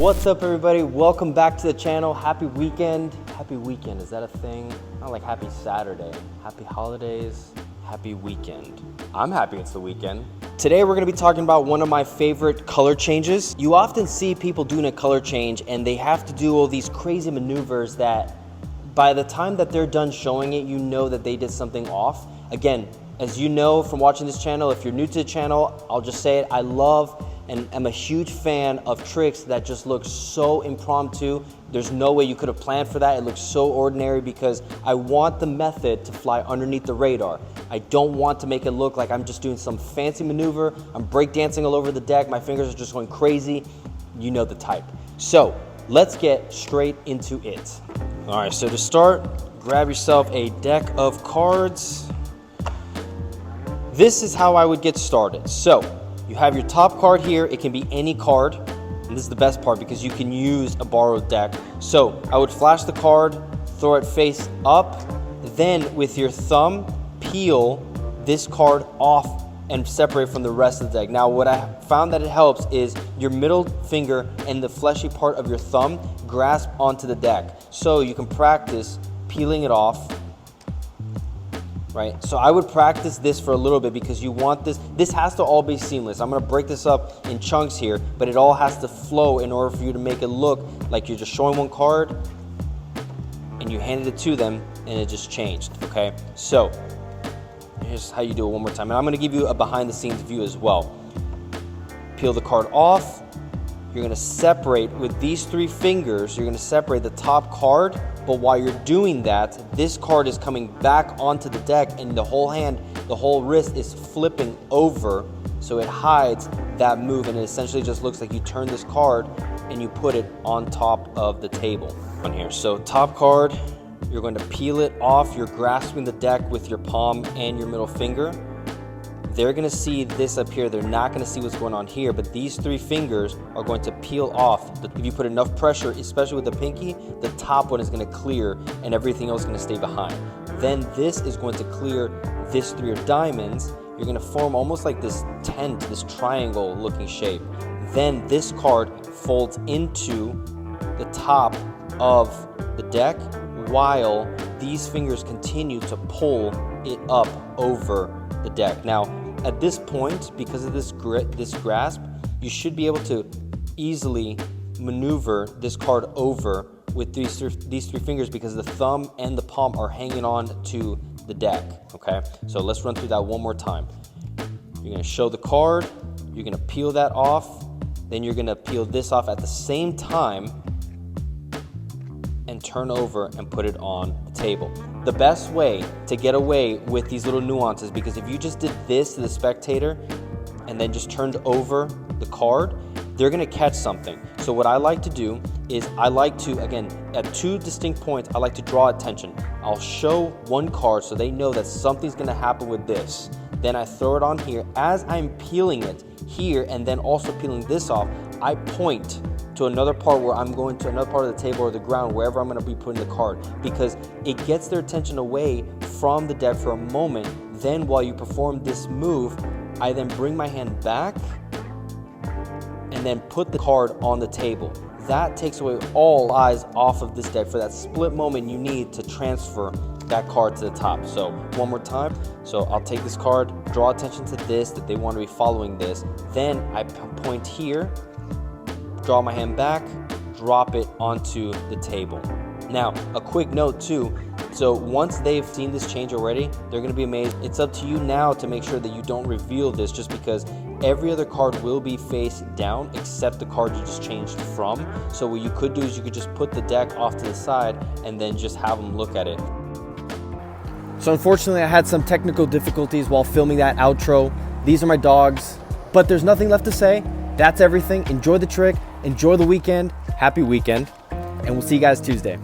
What's up, everybody? Welcome back to the channel. Happy weekend. Happy weekend, is that a thing? Not like happy Saturday. Happy holidays, happy weekend. I'm happy it's the weekend. Today we're gonna be talking about one of my favorite color changes. You often see people doing a color change and they have to do all these crazy maneuvers that by the time that they're done showing it, you know that they did something off. Again, as you know from watching this channel, if you're new to the channel, I'll just say it, I love and I'm a huge fan of tricks that just look so impromptu. There's no way you could have planned for that. It looks so ordinary because I want the method to fly underneath the radar. I don't want to make it look like I'm just doing some fancy maneuver. I'm breakdancing all over the deck. My fingers are just going crazy. You know the type. So let's get straight into it. All right, so to start, grab yourself a deck of cards. This is how I would get started. So you have your top card here. It can be any card. And this is the best part because you can use a borrowed deck. So I would flash the card, throw it face up, then with your thumb, peel this card off and separate from the rest of the deck. Now what I found that it helps is your middle finger and the fleshy part of your thumb grasp onto the deck. So you can practice peeling it off. Right? So I would practice this for a little bit because you want this has to all be seamless. I'm gonna break this up in chunks here, but it all has to flow in order for you to make it look like you're just showing one card and you handed it to them and it just changed, okay? So here's how you do it one more time. And I'm gonna give you a behind the scenes view as well. Peel the card off. You're gonna separate with these three fingers, you're gonna separate the top card, but while you're doing that, this card is coming back onto the deck and the whole hand, the whole wrist is flipping over, so it hides that move and it essentially just looks like you turn this card and you put it on top of the table on here. So top card, you're going to peel it off, you're grasping the deck with your palm and your middle finger. They're gonna see this up here. They're not gonna see what's going on here, but these three fingers are going to peel off. If you put enough pressure, especially with the pinky, the top one is gonna clear and everything else is gonna stay behind. Then this is going to clear this three of diamonds. You're gonna form almost like this tent, this triangle looking shape. Then this card folds into the top of the deck while these fingers continue to pull it up over the deck. Now, at this point, because of this grasp, you should be able to easily maneuver this card over with these three fingers because the thumb and the palm are hanging on to the deck, okay? So let's run through that one more time. You're gonna show the card, you're gonna peel that off, then you're gonna peel this off at the same time and turn over and put it on the table. The best way to get away with these little nuances, because if you just did this to the spectator and then just turned over the card, they're gonna catch something. So what I like to do is I like to, again, at two distinct points, I like to draw attention. I'll show one card so they know that something's gonna happen with this. Then I throw it on here. As I'm peeling it here and then also peeling this off, I point to another part where I'm going to another part of the table or the ground, wherever I'm gonna be putting the card, because it gets their attention away from the deck for a moment. Then while you perform this move, I then bring my hand back and then put the card on the table. That takes away all eyes off of this deck for that split moment you need to transfer that card to the top. So one more time. So I'll take this card, draw attention to this, that they want to be following this. Then I point here, draw my hand back, drop it onto the table. Now, a quick note too, so once they've seen this change already, they're gonna be amazed. It's up to you now to make sure that you don't reveal this, just because every other card will be face down except the card you just changed from. So what you could do is you could just put the deck off to the side and then just have them look at it. So unfortunately, I had some technical difficulties while filming that outro. These are my dogs, but there's nothing left to say. That's everything. Enjoy the trick, enjoy the weekend, happy weekend, and we'll see you guys Tuesday.